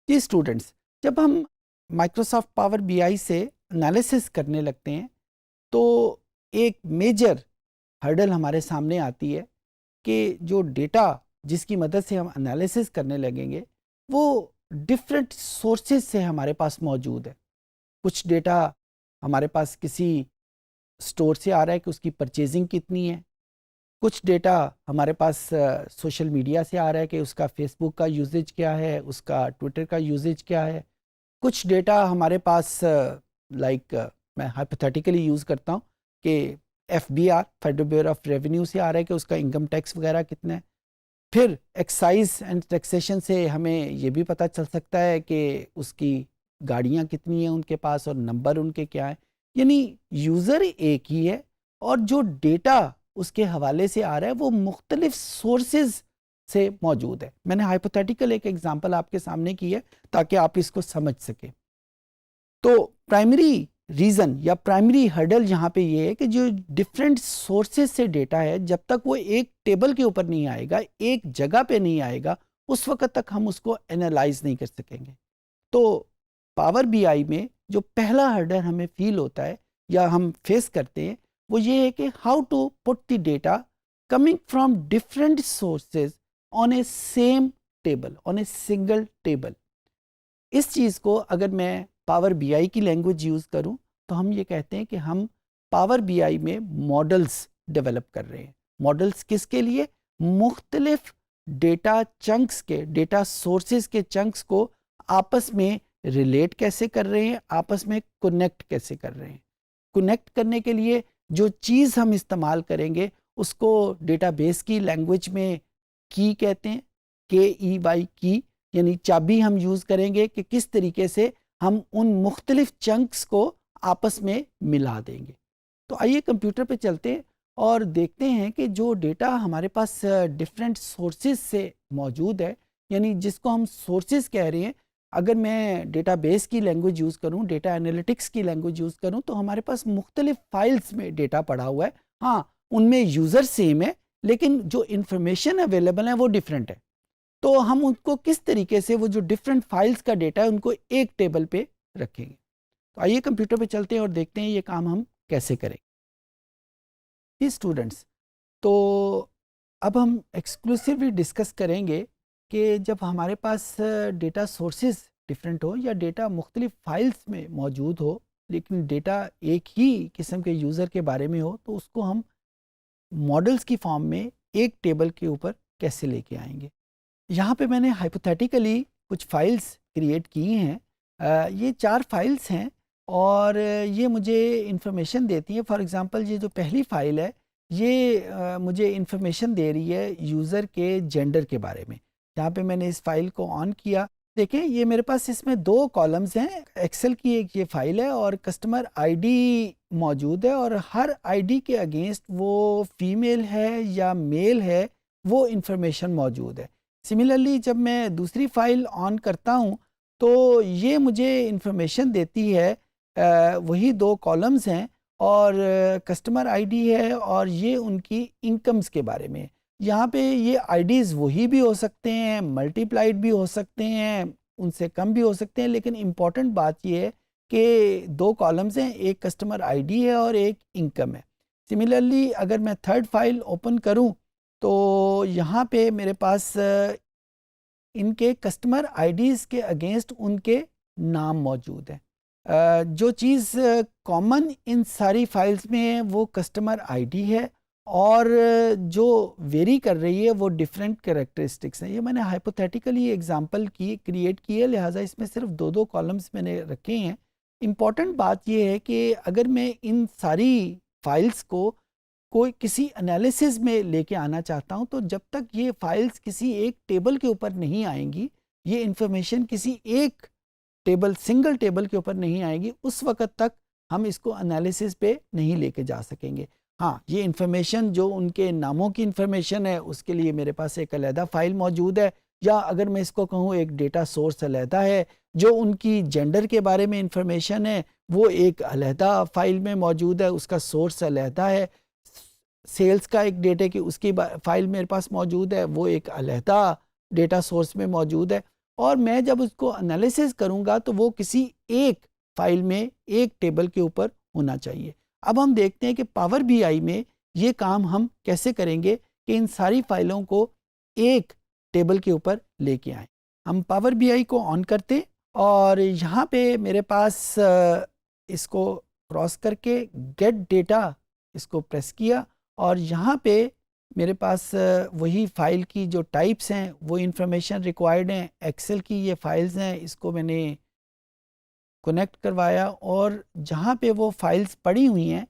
Students, جب ہم Microsoft power be آئی سے انالیسس کرنے لگتے ہیں تو ایک میجر ہرڈل ہمارے سامنے آتی ہے کہ جو ڈیٹا جس کی مدد سے ہم انالیسس کرنے لگیں گے وہ ڈفرینٹ سورسز سے ہمارے پاس موجود ہے. کچھ ڈیٹا ہمارے پاس کسی اسٹور سے آ رہا ہے کہ اس کی پرچیزنگ کتنی ہے. کچھ ڈیٹا ہمارے پاس سوشل میڈیا سے آ رہا ہے کہ اس کا فیس بک کا یوزیج کیا ہے, اس کا ٹویٹر کا یوزیج کیا ہے. کچھ ڈیٹا ہمارے پاس میں ہائپوتھیٹیکلی یوز کرتا ہوں کہ F B R Federal Bureau of Revenue سے آ رہا ہے کہ اس کا انکم ٹیکس وغیرہ کتنا ہے. پھر ایکسائز اینڈ ٹیکسیشن سے ہمیں یہ بھی پتہ چل سکتا ہے کہ اس کی گاڑیاں کتنی ہیں ان کے پاس اور نمبر ان کے کیا ہیں. یعنی یوزر ایک ہی ہے اور جو ڈیٹا اس کے حوالے سے آ رہا ہے وہ مختلف سورسز سے موجود ہے. میں نے ہائپوتھیٹیکل ایک ایگزامپل آپ کے سامنے کی ہے تاکہ آپ اس کو سمجھ سکیں. تو پرائمری ریزن یا پرائمری ہرڈل یہاں پہ یہ ہے کہ جو ڈفرینٹ سورسز سے ڈیٹا ہے جب تک وہ ایک ٹیبل کے اوپر نہیں آئے گا, ایک جگہ پہ نہیں آئے گا, اس وقت تک ہم اس کو اینالائز نہیں کر سکیں گے. تو پاور بی آئی میں جو پہلا ہرڈل ہمیں فیل ہوتا ہے یا ہم فیس کرتے ہیں وہ یہ ہے کہ how to put the data coming from different sources on a same table, on a single table. اس چیز کو اگر میں پاور بی آئی کی لینگویج یوز کروں تو ہم یہ کہتے ہیں کہ ہم پاور بی آئی میں ماڈلز ڈیولپ کر رہے ہیں. ماڈلز کس کے لیے؟ مختلف ڈیٹا چنکس کے, ڈیٹا سورسز کے چنکس کو آپس میں ریلیٹ کیسے کر رہے ہیں, آپس میں کنیکٹ کیسے کر رہے ہیں. کنیکٹ کرنے کے لیے جو چیز ہم استعمال کریں گے اس کو ڈیٹا بیس کی لینگویج میں کی کہتے ہیں, KEY کی, یعنی چابی ہم یوز کریں گے کہ کس طریقے سے ہم ان مختلف چنکس کو آپس میں ملا دیں گے. تو آئیے کمپیوٹر پہ چلتے ہیں اور دیکھتے ہیں کہ جو ڈیٹا ہمارے پاس ڈفرینٹ سورسز سے موجود ہے, یعنی جس کو ہم سورسز کہہ رہے ہیں, اگر میں ڈیٹا بیس کی لینگویج یوز کروں, ڈیٹا انالیٹکس کی لینگویج یوز کروں تو ہمارے پاس مختلف فائلز میں ڈیٹا پڑا ہوا ہے. ہاں ان میں یوزر سیم ہے لیکن جو انفارمیشن اویلیبل ہے وہ ڈفرینٹ ہے. تو ہم ان کو کس طریقے سے وہ جو ڈفرینٹ فائلز کا ڈیٹا ہے ان کو ایک ٹیبل پہ رکھیں گے. تو آئیے کمپیوٹر پہ چلتے ہیں اور دیکھتے ہیں یہ کام ہم کیسے کریں. اسٹوڈنٹس, تو اب ہم ایکسکلوسیولی ڈسکس کریں گے کہ جب ہمارے پاس ڈیٹا سورسز ڈفرینٹ ہو یا ڈیٹا مختلف فائلز میں موجود ہو لیکن ڈیٹا ایک ہی قسم کے یوزر کے بارے میں ہو تو اس کو ہم ماڈلز کی فارم میں ایک ٹیبل کے اوپر کیسے لے کے آئیں گے. یہاں پہ میں نے ہائپوتھیٹیکلی کچھ فائلز کریٹ کی ہیں. یہ 4 فائلز ہیں اور یہ مجھے انفارمیشن دیتی ہیں. فار ایگزامپل یہ جو پہلی فائل ہے یہ مجھے انفارمیشن دے رہی ہے یوزر کے جینڈر کے بارے میں. یہاں پہ میں نے اس فائل کو آن کیا, دیکھیں یہ میرے پاس اس میں 2 کالمز ہیں. ایکسل کی ایک یہ فائل ہے اور کسٹمر آئی ڈی موجود ہے اور ہر آئی ڈی کے اگینسٹ وہ فیمیل ہے یا میل ہے وہ انفارمیشن موجود ہے. سملرلی جب میں دوسری فائل آن کرتا ہوں تو یہ مجھے انفارمیشن دیتی ہے, وہی 2 کالمز ہیں اور کسٹمر آئی ڈی ہے اور یہ ان کی انکمز کے بارے میں. یہاں پہ یہ آئی ڈیز وہی بھی ہو سکتے ہیں, ملٹی پلائڈ بھی ہو سکتے ہیں, ان سے کم بھی ہو سکتے ہیں, لیکن امپورٹنٹ بات یہ ہے کہ 2 کالمز ہیں, ایک کسٹمر آئی ڈی ہے اور ایک انکم ہے. سملرلی اگر میں تھرڈ فائل اوپن کروں تو یہاں پہ میرے پاس ان کے کسٹمر آئی ڈیز کے اگینسٹ ان کے نام موجود ہیں. جو چیز کامن ان ساری فائلز میں ہے وہ کسٹمر آئی ڈی ہے اور جو ویری کر رہی ہے وہ ڈفرینٹ کریکٹرسٹکس ہیں. یہ میں نے ہائپوتھیٹیکلی ایگزامپل کریٹ کی ہے, لہٰذا اس میں صرف 2 کالمز میں نے رکھے ہیں. امپورٹنٹ بات یہ ہے کہ اگر میں ان ساری فائلز کو کوئی کسی انالیسز میں لے کے آنا چاہتا ہوں تو جب تک یہ فائلز کسی ایک ٹیبل کے اوپر نہیں آئیں گی, یہ انفارمیشن کسی ایک ٹیبل سنگل ٹیبل کے اوپر نہیں آئے گی, اس وقت تک ہم اس کو انالیسز پہ نہیں لے کے جا سکیں گے. ہاں یہ انفارمیشن جو ان کے ناموں کی انفارمیشن ہے اس کے لیے میرے پاس ایک علیحدہ فائل موجود ہے، یا اگر میں اس کو کہوں ایک ڈیٹا سورس علیحدہ ہے، جو ان کی جینڈر کے بارے میں انفارمیشن ہے وہ ایک علیحدہ فائل میں موجود ہے، اس کا سورس علیحدہ ہے، سیلز کا ایک ڈیٹا کی اس کی فائل میرے پاس موجود ہے، وہ ایک علیحدہ ڈیٹا سورس میں موجود ہے، اور میں جب اس کو انالیسز کروں گا تو وہ کسی ایک فائل میں ایک ٹیبل کے اوپر ہونا چاہیے۔ اب ہم دیکھتے ہیں کہ پاور بی آئی میں یہ کام ہم کیسے کریں گے کہ ان ساری فائلوں کو ایک ٹیبل کے اوپر لے کے آئیں۔ ہم پاور بی آئی کو آن کرتے اور یہاں پہ میرے پاس اس کو کراس کر کے گیٹ ڈیٹا اس کو پریس کیا، اور یہاں پہ میرے پاس وہی فائل کی جو ٹائپس ہیں وہ انفارمیشن ریکوائرڈ ہیں، ایکسل کی یہ فائلز ہیں، اس کو میں نے کنیکٹ کروایا، اور جہاں پہ وہ فائلز پڑی ہوئی ہیں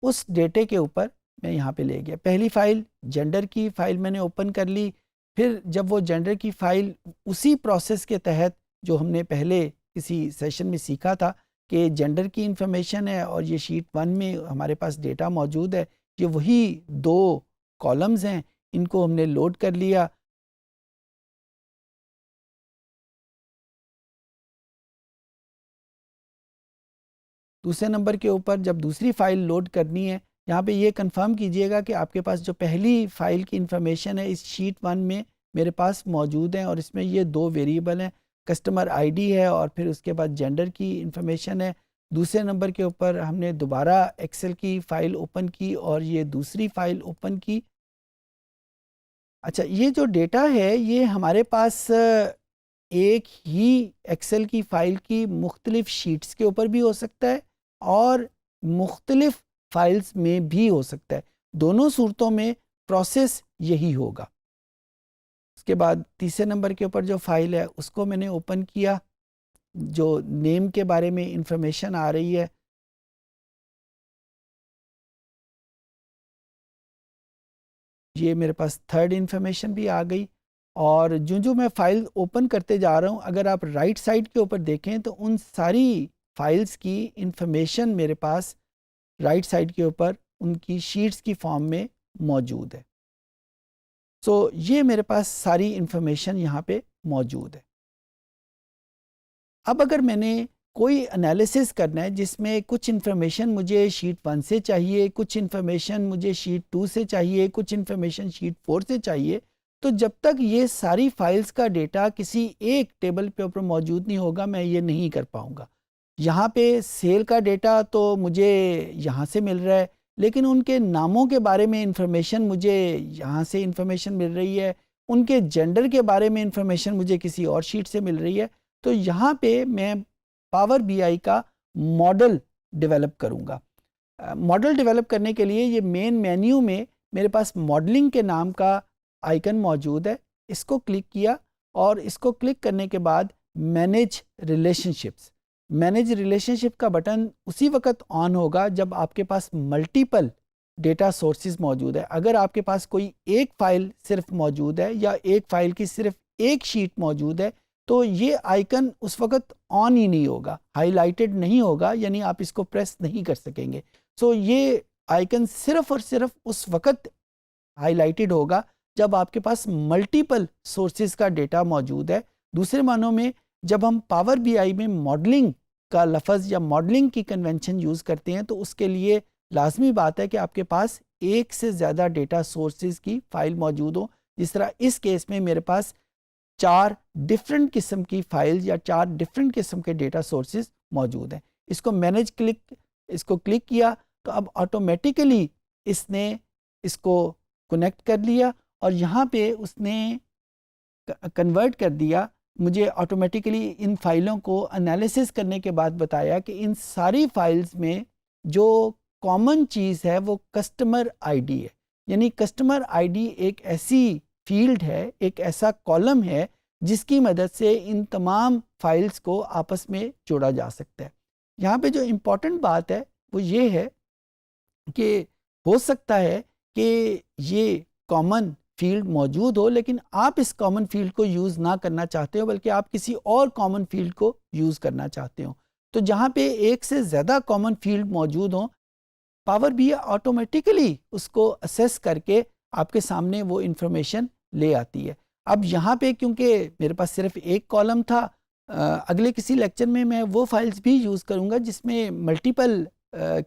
اس ڈیٹے کے اوپر میں یہاں پہ لے گیا۔ پہلی فائل جینڈر کی فائل میں نے اوپن کر لی، پھر جب وہ جینڈر کی فائل اسی پروسیس کے تحت جو ہم نے پہلے کسی سیشن میں سیکھا تھا کہ جینڈر کی انفارمیشن ہے اور یہ شیٹ 1 میں ہمارے پاس ڈیٹا موجود ہے، یہ وہی 2 کالمز ہیں، ان کو ہم نے لوڈ کر لیا۔ دوسرے نمبر کے اوپر جب دوسری فائل لوڈ کرنی ہے، یہاں پہ یہ کنفرم کیجئے گا کہ آپ کے پاس جو پہلی فائل کی انفارمیشن ہے اس شیٹ 1 میں میرے پاس موجود ہیں، اور اس میں یہ 2 ویریبل ہیں، کسٹمر آئی ڈی ہے اور پھر اس کے بعد جینڈر کی انفارمیشن ہے۔ دوسرے نمبر کے اوپر ہم نے دوبارہ ایکسل کی فائل اوپن کی اور یہ دوسری فائل اوپن کی۔ اچھا، یہ جو ڈیٹا ہے یہ ہمارے پاس ایک ہی ایکسل کی فائل کی مختلف شیٹس کے اوپر بھی ہو سکتا ہے اور مختلف فائلز میں بھی ہو سکتا ہے، دونوں صورتوں میں پروسیس یہی ہوگا۔ اس کے بعد تیسرے نمبر کے اوپر جو فائل ہے اس کو میں نے اوپن کیا، جو نیم کے بارے میں انفارمیشن آ رہی ہے، یہ میرے پاس تھرڈ انفارمیشن بھی آ گئی، اور جو میں فائل اوپن کرتے جا رہا ہوں اگر آپ رائٹ سائڈ کے اوپر دیکھیں تو ان ساری فائلز کی انفارمیشن میرے پاس رائٹ سائڈ کے اوپر ان کی شیٹس کی فارم میں موجود ہے۔ سو یہ میرے پاس ساری انفارمیشن یہاں پہ موجود ہے۔ اب اگر میں نے کوئی انالیسس کرنا ہے جس میں کچھ انفارمیشن مجھے شیٹ 1 سے چاہیے، کچھ انفارمیشن مجھے شیٹ 2 سے چاہیے، کچھ انفارمیشن شیٹ 4 سے چاہیے، تو جب تک یہ ساری فائلز کا ڈیٹا کسی ایک ٹیبل پہ اوپر موجود نہیں ہوگا میں یہ نہیں کر پاؤں گا۔ یہاں پہ سیل کا ڈیٹا تو مجھے یہاں سے مل رہا ہے، لیکن ان کے ناموں کے بارے میں انفارمیشن مجھے یہاں سے انفارمیشن مل رہی ہے، ان کے جینڈر کے بارے میں انفارمیشن مجھے کسی اور شیٹ سے مل رہی ہے۔ تو یہاں پہ میں پاور بی آئی کا ماڈل ڈیولپ کروں گا۔ ماڈل ڈیولپ کرنے کے لیے یہ مین مینیو میں میرے پاس ماڈلنگ کے نام کا آئیکن موجود ہے، اس کو کلک کیا، اور اس کو کلک کرنے کے بعد manage relationships, manage relationship کا بٹن اسی وقت آن ہوگا جب آپ کے پاس ملٹیپل ڈیٹا سورسز موجود ہے۔ اگر آپ کے پاس کوئی ایک فائل صرف موجود ہے یا ایک فائل کی صرف ایک شیٹ موجود ہے تو یہ آئیکن اس وقت آن ہی نہیں ہوگا، ہائی لائٹڈ نہیں ہوگا، یعنی آپ اس کو پریس نہیں کر سکیں گے۔ سو یہ آئیکن صرف اور صرف اس وقت ہائی لائٹڈ ہوگا جب آپ کے پاس ملٹیپل سورسز کا ڈیٹا موجود ہے۔ دوسرے معنوں میں جب ہم پاور بی آئی میں ماڈلنگ کا لفظ یا ماڈلنگ کی کنونشن یوز کرتے ہیں تو اس کے لیے لازمی بات ہے کہ آپ کے پاس ایک سے زیادہ ڈیٹا سورسز کی فائل موجود ہو، جس طرح اس کیس میں میرے پاس 4 ڈفرینٹ قسم کی فائل یا 4 ڈفرینٹ قسم کے ڈیٹا سورسز موجود ہیں۔ اس کو مینیج اس کو کلک کیا تو اب آٹومیٹیکلی اس نے اس کو کنیکٹ کر لیا، اور یہاں پہ اس نے کنورٹ کر دیا، مجھے آٹومیٹیکلی ان فائلوں کو انالیسس کرنے کے بعد بتایا کہ ان ساری فائلز میں جو کامن چیز ہے وہ کسٹمر آئی ڈی ہے، یعنی کسٹمر آئی ڈی ایک ایسی فیلڈ ہے، ایک ایسا کالم ہے جس کی مدد سے ان تمام فائلز کو آپس میں جوڑا جا سکتا ہے۔ یہاں پہ جو امپورٹنٹ بات ہے وہ یہ ہے کہ ہو سکتا ہے کہ یہ کامن فیلڈ موجود ہو لیکن آپ اس کامن فیلڈ کو یوز نہ کرنا چاہتے ہو بلکہ آپ کسی اور کامن فیلڈ کو یوز کرنا چاہتے ہو۔ تو جہاں پہ ایک سے زیادہ کامن فیلڈ موجود ہوں، پاور بی آئی آٹومیٹیکلی اس کو اسیس کر کے آپ کے سامنے وہ انفارمیشن لے آتی ہے. اب یہاں پہ کیونکہ میرے پاس صرف ایک کالم تھا، اگلے کسی لیکچر میں وہ فائلز بھی یوز کروں گا جس میں ملٹیپل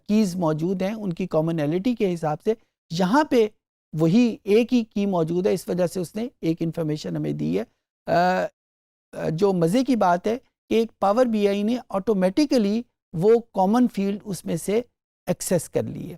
کیز موجود ہیں، ان کی کامنلٹی کے حساب سے. یہاں پہ وہی ایک ہی کی موجود ہے، اس وجہ سے اس نے ایک انفارمیشن ہمیں دی ہے. جو مزے کی بات ہے کہ ایک پاور بی آئی نے آٹومیٹیکلی وہ کامن فیلڈ اس میں سے ایکسیس کر لی ہے.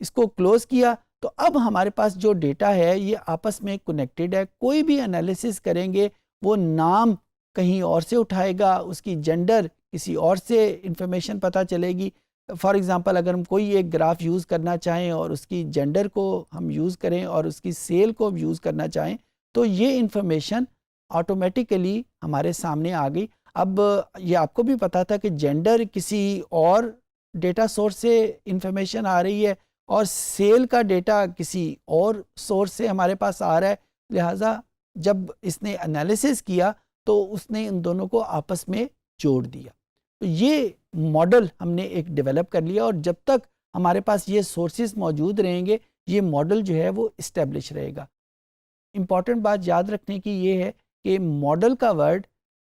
اس کو کلوز کیا تو اب ہمارے پاس جو ڈیٹا ہے یہ آپس میں کنیکٹڈ ہے. کوئی بھی انالیسس کریں گے وہ نام کہیں اور سے اٹھائے گا، اس کی جینڈر کسی اور سے انفارمیشن پتہ چلے گی. فار ایگزامپل اگر ہم کوئی ایک گراف یوز کرنا چاہیں اور اس کی جینڈر کو ہم یوز کریں اور اس کی سیل کو یوز کرنا چاہیں تو یہ انفارمیشن آٹومیٹیکلی ہمارے سامنے آ گئی. اب یہ آپ کو بھی پتا تھا کہ جینڈر کسی اور ڈیٹا سورس سے انفارمیشن آ رہی ہے اور سیل کا ڈیٹا کسی اور سورس سے ہمارے پاس آ رہا ہے. لہٰذا جب اس نے انالیسس کیا تو اس نے ان دونوں کو آپس میں جوڑ دیا. تو یہ ماڈل ہم نے ایک ڈیولپ کر لیا اور جب تک ہمارے پاس یہ سورسز موجود رہیں گے یہ ماڈل جو ہے وہ اسٹیبلش رہے گا. امپورٹنٹ بات یاد رکھنے کی یہ ہے کہ ماڈل کا ورڈ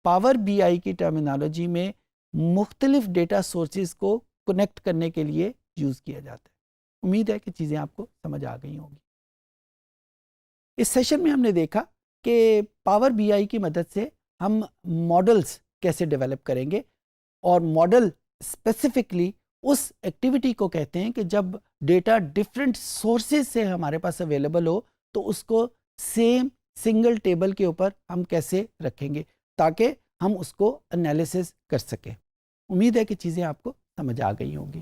پاور بی آئی کی ٹرمینالوجی میں مختلف ڈیٹا سورسز کو کنیکٹ کرنے کے لیے یوز کیا جاتا ہے. امید ہے کہ چیزیں آپ کو سمجھ آ گئی ہوں گی. اس سیشن میں ہم نے دیکھا کہ پاور بی آئی کی مدد سے ہم ماڈلز کیسے ڈیولپ کریں گے، اور ماڈل اسپیسیفکلی اس ایکٹیویٹی کو کہتے ہیں کہ جب ڈیٹا ڈفرینٹ سورسز سے ہمارے پاس اویلیبل ہو تو اس کو سیم سنگل ٹیبل کے اوپر ہم کیسے رکھیں گے تاکہ ہم اس کو انالیسس کر سکیں. امید ہے کہ چیزیں آپ کو سمجھ آ گئی ہوں گی.